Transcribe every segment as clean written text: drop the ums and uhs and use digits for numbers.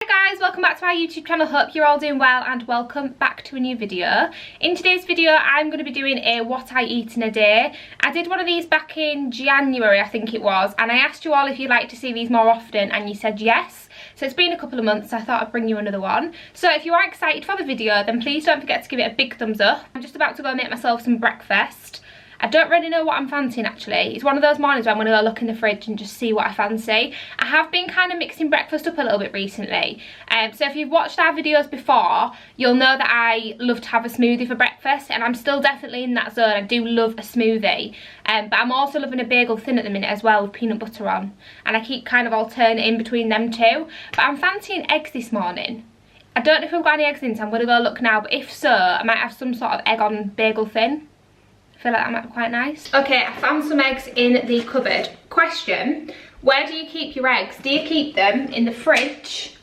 Hi guys, welcome back to our YouTube channel. Hope you're all doing well and welcome back to a new video. In today's video I'm going to be doing a what I eat in a day. I did one of these back in January I think it was, and I asked you all if you'd like to see these more often and you said yes. So it's been a couple of months, so I thought I'd bring you another one. So if you are excited for the video then please don't forget to give it a big thumbs up. I'm just about to go make myself some breakfast. I don't really know what I'm fancying actually. It's one of those mornings where I'm going to go look in the fridge and just see what I fancy. I have been kind of mixing breakfast up a little bit recently. So if you've watched our videos before, you'll know that I love to have a smoothie for breakfast, and I'm still definitely in that zone. I do love a smoothie. But I'm also loving a bagel thin at the minute as well with peanut butter on. And I keep kind of alternating between them two. But I'm fancying eggs this morning. I don't know if we've got any eggs in, so I'm going to go look now. But if so, I might have some sort of egg on bagel thin. I feel like that might be quite nice. Okay, I found some eggs in the cupboard. Question, where do you keep your eggs? Do you keep them in the fridge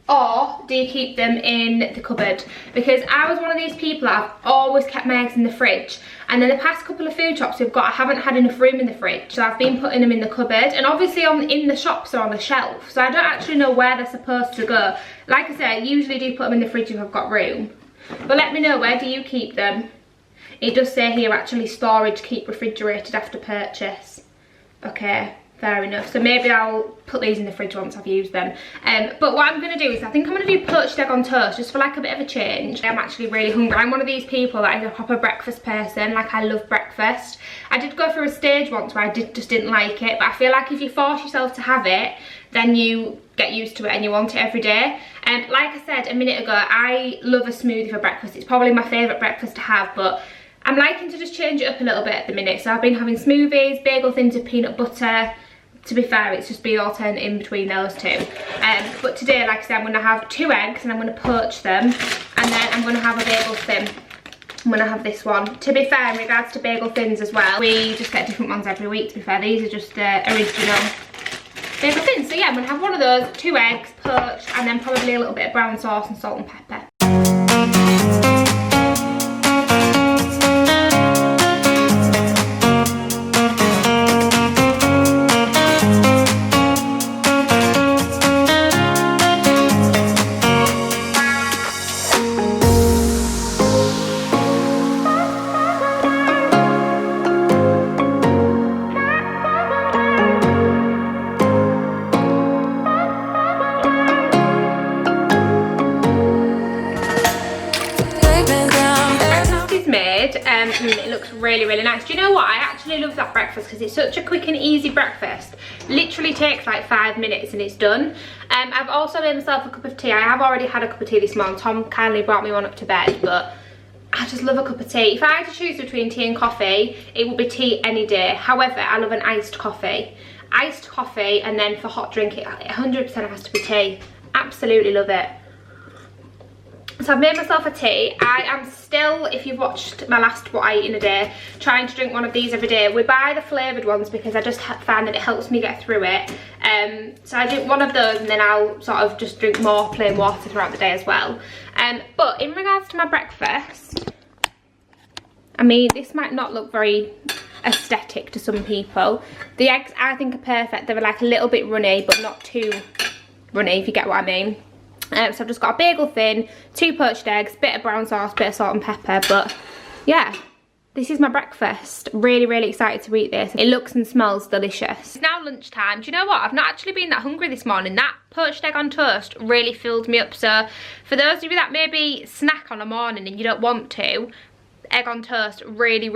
or do you keep them in the cupboard? Because I was one of these people that I've always kept my eggs in the fridge, and then the past couple of food shops we've got, I haven't had enough room in the fridge, so I've been putting them in the cupboard, and obviously in the shops they're on the shelf, so I don't actually know where they're supposed to go. Like I said, I usually do put them in the fridge if I've got room, but let me know, where do you keep them? It does say here actually storage, keep refrigerated after purchase. Okay, fair enough. So maybe I'll put these in the fridge once I've used them. But what I'm going to do is I think I'm going to do poached egg on toast just for like a bit of a change. I'm actually really hungry. I'm one of these people that is a proper breakfast person. Like, I love breakfast. I did go through a stage once where I just didn't like it, but I feel like if you force yourself to have it, then you get used to it and you want it every day. And like I said a minute ago, I love a smoothie for breakfast. It's probably my favourite breakfast to have, but I'm liking to just change it up a little bit at the minute. So I've been having smoothies, bagel thins with peanut butter. To be fair, it's just been alternate in between those two. But today, like I said, I'm going to have 2 eggs and I'm going to poach them. And then I'm going to have a bagel thin. I'm going to have this one. To be fair, in regards to bagel thins as well, we just get different ones every week, to be fair. These are just the original bagel thins. So yeah, I'm going to have one of those, 2 eggs, poached, and then probably a little bit of brown sauce and salt and pepper. It looks really nice. Do you know what? I actually love that breakfast because it's such a quick and easy breakfast. Literally takes like 5 minutes and it's done. I've also made myself a cup of tea. I have already had a cup of tea this morning. Tom kindly brought me one up to bed, but I just love a cup of tea. If I had to choose between tea and coffee, it would be tea any day. However, I love an iced coffee. Iced coffee, and then for hot drink, it 100% has to be tea. Absolutely love it. So I've made myself a tea. I am still, if you've watched my last what I eat in a day, trying to drink one of these every day. We buy the flavoured ones because I just find that it helps me get through it. So I drink one of those and then I'll sort of just drink more plain water throughout the day as well. But in regards to my breakfast, I mean, this might not look very aesthetic to some people. The eggs I think are perfect. They're like a little bit runny but not too runny, if you get what I mean. So I've just got a bagel thin, 2 poached eggs, bit of brown sauce, bit of salt and pepper. But yeah, this is my breakfast. Really excited to eat this. It looks and smells delicious. It's now lunchtime. Do you know what? I've not actually been that hungry this morning. That poached egg on toast really filled me up. So for those of you that maybe snack on a morning and you don't want to, egg on toast really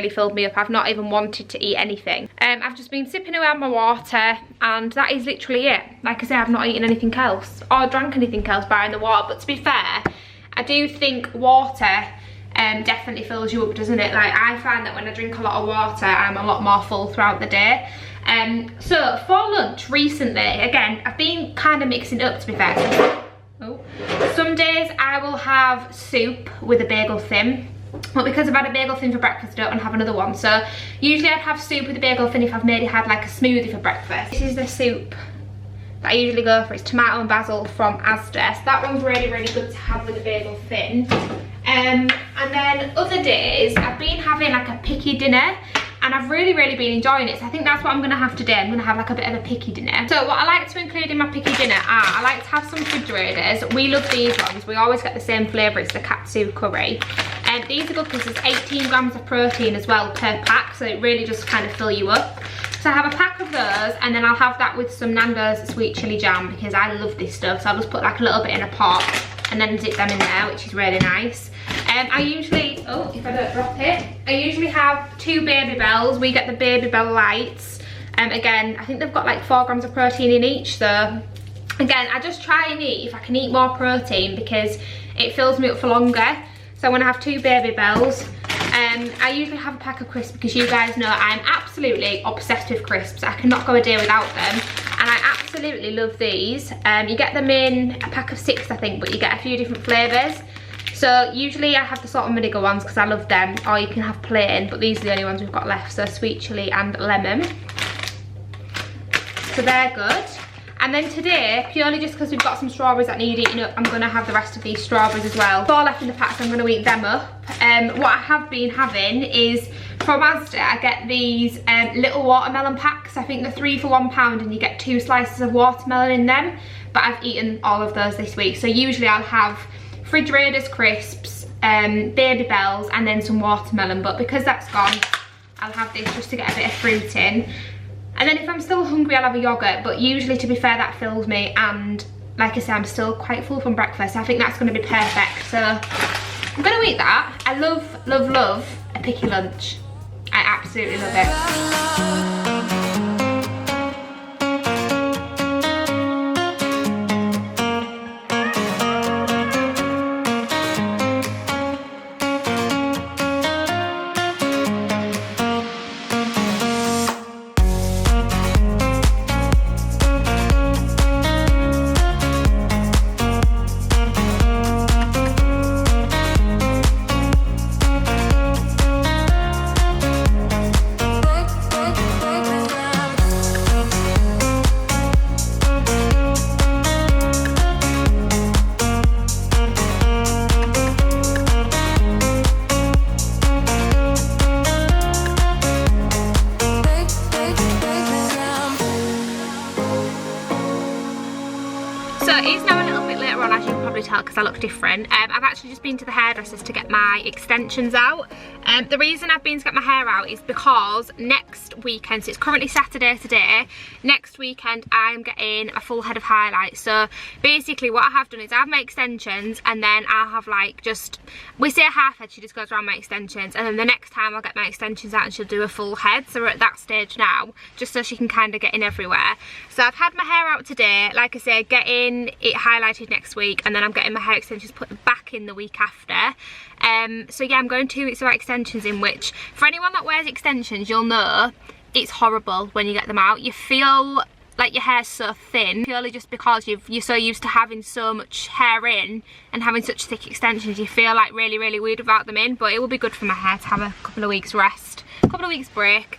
filled me up. I've not even wanted to eat anything. I've just been sipping away on my water, and that is literally it. Like I say, I've not eaten anything else or drank anything else barring the water. But to be fair, I do think water definitely fills you up, doesn't it? Like, I find that when I drink a lot of water, I'm a lot more full throughout the day. So for lunch recently, again, I've been kind of mixing it up, to be fair. Some days I will have soup with a bagel thin. But because I've had a bagel thin for breakfast, I don't want to have another one. So usually I'd have soup with a bagel thin if I've maybe had like a smoothie for breakfast. This is the soup that I usually go for. It's tomato and basil from Asda. So that one's really good to have with a bagel thin. And then other days I've been having like a picky dinner, and I've really been enjoying it. So I think that's what I'm going to have today. I'm going to have like a bit of a picky dinner. So what I like to include in my picky dinner are, I like to have some refrigerators. We love these ones. We always get the same flavour. It's the katsu curry. And these are good because there's 18 grams of protein as well per pack, so it really just kind of fill you up. So I have a pack of those, and then I'll have that with some Nando's sweet chili jam because I love this stuff. So I'll just put like a little bit in a pot and then dip them in there, which is really nice. I usually, oh, if I don't drop it, I usually have 2 Baby Bells. We get the Baby Bell Lights. Again, I think they've got like 4 grams of protein in each, so again, I just try and eat if I can eat more protein because it fills me up for longer. So I'm going to have 2 Baby Bells. I usually have a pack of crisps because you guys know I'm absolutely obsessed with crisps. I cannot go a day without them. And I absolutely love these. You get them in a pack of 6, I think, but you get a few different flavours. So usually I have the salt and vinegar ones because I love them, or you can have plain, but these are the only ones we've got left, so sweet chilli and lemon. So they're good. And then today, purely just because we've got some strawberries that need eating up, I'm going to have the rest of these strawberries as well. 4 left in the pack, so I'm going to eat them up. What I have been having is, from Asda, I get these little watermelon packs. I think they're 3 for £1 and you get 2 slices of watermelon in them. But I've eaten all of those this week. So usually I'll have refrigerators crisps, Baby Bells, and then some watermelon. But because that's gone, I'll have this just to get a bit of fruit in. And then if I'm still hungry, I'll have a yogurt, but usually, to be fair, that fills me, and like I said, I'm still quite full from breakfast, so I think that's going to be perfect. So I'm going to eat that. I love a picky lunch. I absolutely love it. It is now a little bit later on, as you can probably tell, because I look different. I've actually just been to the hairdressers to get my extensions out. The reason I've been to get my hair out is because next weekend, so it's currently Saturday today, next weekend I'm getting a full head of highlights. So basically what I have done is I have my extensions, and then I'll have like just, we say a half head, she just goes around my extensions, and then the next time I'll get my extensions out and she'll do a full head. So we're at that stage now, just so she can kind of get in everywhere. So I've had my hair out today, like I say, getting it highlighted next week, and then I'm getting my hair extensions put back in the week after. So yeah, I'm going 2 weeks without extensions in, which for anyone that wears extensions, you'll know it's horrible when you get them out. You feel like your hair's so thin, purely just because you're so used to having so much hair in and having such thick extensions. You feel like really weird without them in, but it will be good for my hair to have a couple of weeks rest, a couple of weeks break.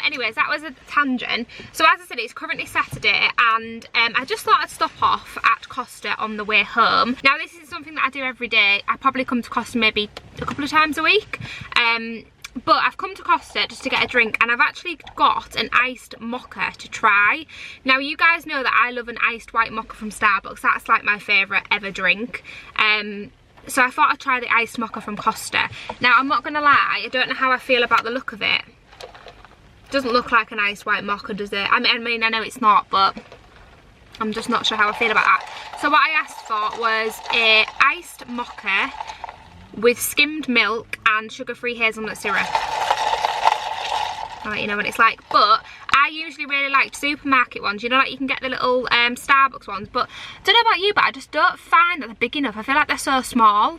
Anyways, that was a tangent. So as I said, it's currently Saturday, and I just thought I'd stop off at Costa on the way home. Now this is something that I do every day. I probably come to Costa maybe a couple of times a week. But I've come to Costa just to get a drink, and I've actually got an iced mocha to try. Now you guys know that I love an iced white mocha from Starbucks. That's like my favourite ever drink. So I thought I'd try the iced mocha from Costa. Now I'm not gonna lie, I don't know how I feel about the look of it. Doesn't look like an iced white mocha, does it? I mean I know it's not, but I'm just not sure how I feel about that. So what I asked for was a iced mocha with skimmed milk and sugar-free hazelnut syrup. I'll let you know what it's like. But I usually really like supermarket ones. You know, like you can get the little Starbucks ones. But I don't know about you, but I just don't find that they're big enough. I feel like they're so small.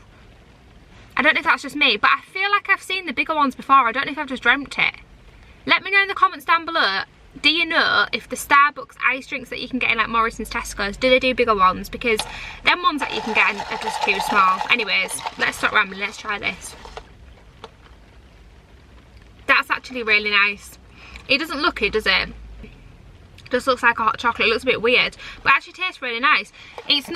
I don't know if that's just me, but I feel like I've seen the bigger ones before. I don't know if I've just dreamt it. Let me know in the comments down below. Do you know if the Starbucks ice drinks that you can get in like Morrison's, Tesco's, do they do bigger ones? Because them ones that you can get are just too small. Anyways, let's stop rambling, let's try this. That's actually really nice. It doesn't look it, does it? It just looks like a hot chocolate. It looks a bit weird, but it actually tastes really nice. It's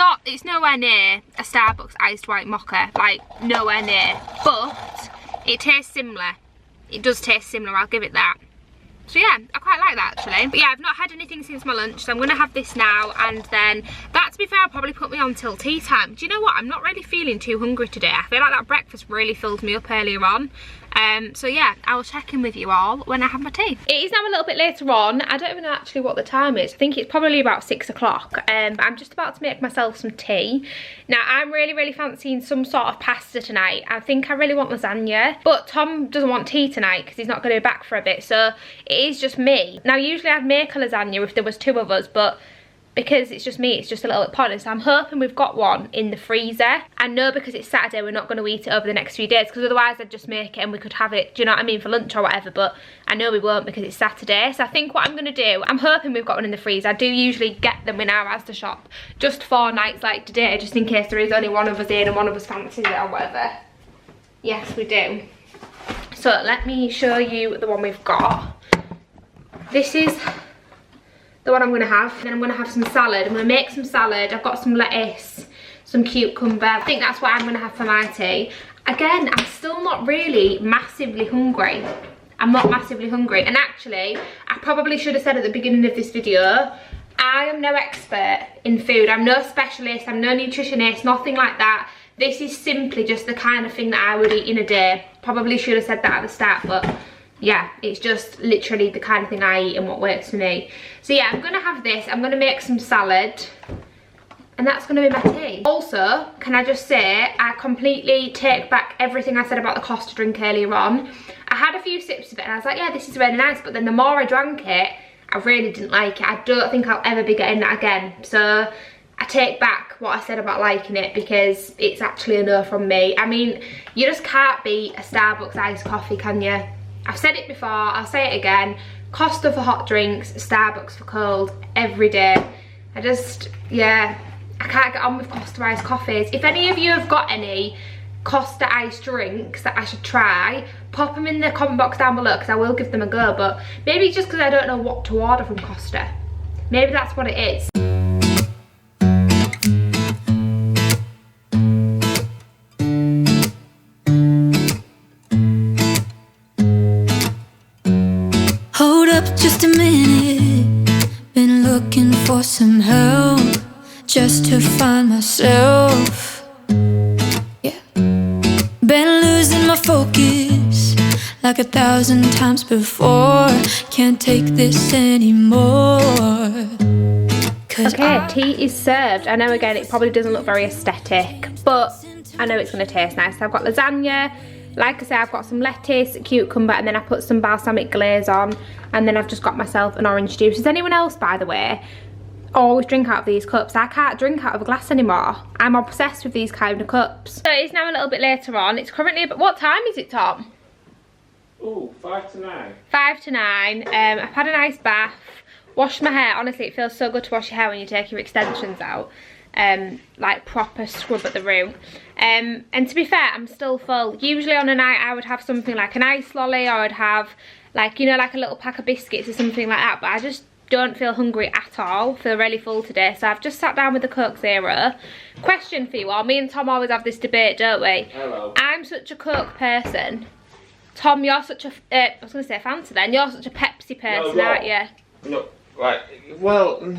nowhere near a Starbucks iced white mocha, like nowhere near, but it tastes similar. it does taste similar, I'll give it that. So yeah, I quite like that actually. But yeah, I've not had anything since my lunch, so I'm gonna have this now, and then that, to be fair, will probably put me on till tea time. Do you know what? I'm not really feeling too hungry today. I feel like that breakfast really filled me up earlier on. So yeah, I will check in with you all when I have my tea. It is now a little bit later on. I don't even know actually what the time is. I think it's probably about 6 o'clock. But I'm just about to make myself some tea. Now, I'm really fancying some sort of pasta tonight. I think I really want lasagna. But Tom doesn't want tea tonight because he's not going to be back for a bit. So it is just me. Now, usually I'd make a lasagna if there was 2 of us, but because it's just me, it's just a little bit pointless. So I'm hoping we've got one in the freezer. I know because it's Saturday, we're not going to eat it over the next few days, because otherwise I'd just make it and we could have it, do you know what I mean, for lunch or whatever. But I know we won't because it's Saturday. So I think what I'm going to do, I'm hoping we've got one in the freezer. I do usually get them in our Asda shop just for nights like today, just in case there is only one of us in and one of us fancies it or whatever. Yes, we do. So let me show you the one we've got. This is the one I'm going to have. Then I'm going to have some salad. I'm going to make some salad. I've got some lettuce, some cucumber. I think that's what I'm going to have for my tea. Again, I'm still not really massively hungry. I'm not massively hungry. And actually, I probably should have said at the beginning of this video, I am no expert in food. I'm no specialist. I'm no nutritionist, nothing like that. This is simply just the kind of thing that I would eat in a day. Probably should have said that at the start, but yeah, it's just literally the kind of thing I eat and what works for me. So yeah, I'm gonna have this. I'm gonna make some salad, and that's gonna be my tea. Also, can I just say, I completely take back everything I said about the Costa drink earlier on. I had a few sips of it and I was like, yeah, this is really nice, but then the more I drank it, I really didn't like it. I don't think I'll ever be getting that again. So I take back what I said about liking it, because it's actually a no from me. I mean, you just can't beat a Starbucks iced coffee, can you? I've said it before, I'll say it again. Costa for hot drinks, Starbucks for cold, every day. I just, yeah, I can't get on with Costa iced coffees. If any of you have got any Costa iced drinks that I should try, pop them in the comment box down below, because I will give them a go. But maybe it's just because I don't know what to order from Costa. Maybe that's what it is. Just a minute, been looking for some help just to find myself. Yeah, been losing my focus like 1,000 times before. Can't take this anymore. Okay, tea is served. I know again it probably doesn't look very aesthetic, but I know it's going to taste nice. So I've got lasagna. Like I say, I've got some lettuce, cucumber, and then I put some balsamic glaze on, and then I've just got myself an orange juice. Does anyone else, by the way, always drink out of these cups? I can't drink out of a glass anymore. I'm obsessed with these kind of cups. So it's now a little bit later on. It's currently about, what time is it, Tom? Oh, 5 to 9. 5 to 9. I've had a nice bath, washed my hair. Honestly, it feels so good to wash your hair when you take your extensions out. Like proper scrub at the root. And to be fair, I'm still full. Usually on a night I would have something like an ice lolly, or I'd have like, you know, like a little pack of biscuits or something like that, but I just don't feel hungry at all. Feel really full today, so I've just sat down with the Coke Zero. Question for you all, me and Tom always have this debate, don't we? Hello. I'm such a Coke person. Tom, you're such a, I was going to say Fanta then, you're such a Pepsi person, aren't you? Look, right, well,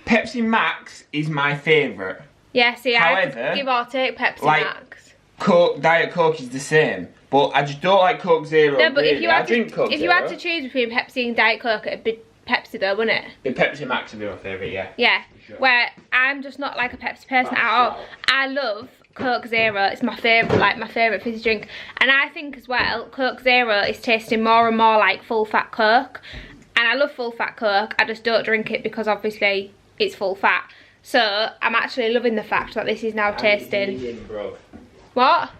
Pepsi Max is my favourite. Yeah, see, However, I give or take Pepsi like, Max. Coke, Diet Coke is the same, but I just don't like Coke Zero. No, but really. if you had to choose between Pepsi and Diet Coke, it'd be Pepsi though, wouldn't it? The Pepsi Max would be my favourite, yeah. Yeah, Sure. where I'm just not like a Pepsi person at all. I love Coke Zero. It's my favourite, like my favourite fizzy drink. And I think as well, Coke Zero is tasting more and more like full fat Coke. And I love full fat Coke, I just don't drink it because obviously it's full fat. So I'm actually loving the fact that this is now tasting. Vegan, bro. What?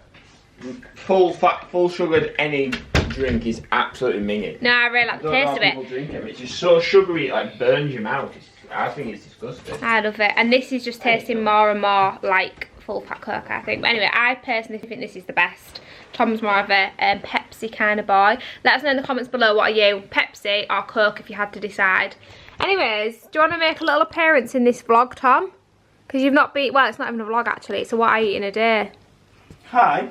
Full fat, full sugared any drink is absolutely minging. No, I really like the taste of People it. drink them. It's just so sugary, it like burns your mouth. I think it's disgusting. I love it. And this is just tasting more and more like full fat Coke, I think. But anyway, I personally think this is the best. Tom's more of a Pepsi kind of boy. Let us know in the comments below, what are you, Pepsi or Coke, if you had to decide. Anyways, do you want to make a little appearance in this vlog, Tom? Because you've not been, well, it's not even a vlog actually, it's a what I eat in a day. Hi.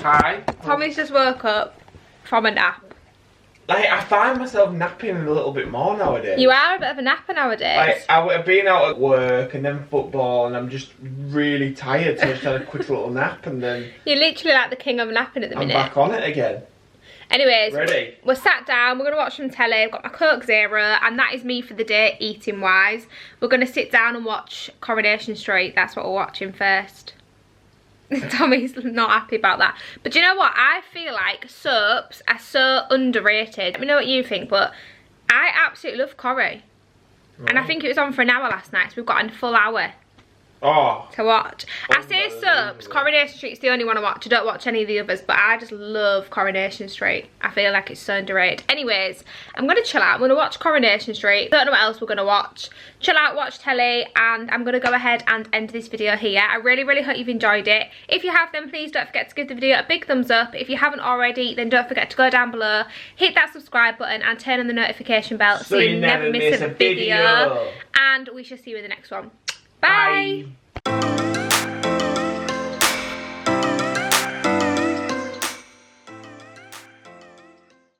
Hi. Tommy's just woke up from a nap. Like, I find myself napping a little bit more nowadays. You are a bit of a napper nowadays. Like, I've been out at work and then football and I'm just really tired, so I just had a quick little nap and then... You're literally like the king of napping at the minute. I'm back on it again. Anyways, ready? We're sat down, we're going to watch some telly. I've got my Coke Zero, and that is me for the day, eating wise. We're going to sit down and watch Coronation Street. That's what we're watching first. Tommy's not happy about that. But do you know what? I feel like soaps are so underrated. Let me know what you think, but I absolutely love Corrie. Right. And I think it was on for an hour last night, so we've got a full hour. Oh, to watch. I say soaps, Coronation Street's the only one I watch. I don't watch any of the others, but I just love Coronation Street. I feel like it's so underrated. Anyways, I'm going to chill out. I'm going to watch Coronation Street. Don't know what else we're going to watch. Chill out, watch telly, and I'm going to go ahead and end this video here. I really hope you've enjoyed it. If you have, then please don't forget to give the video a big thumbs up. If you haven't already, then don't forget to go down below, hit that subscribe button, and turn on the notification bell so you never miss a video. And we shall see you in the next one. Bye.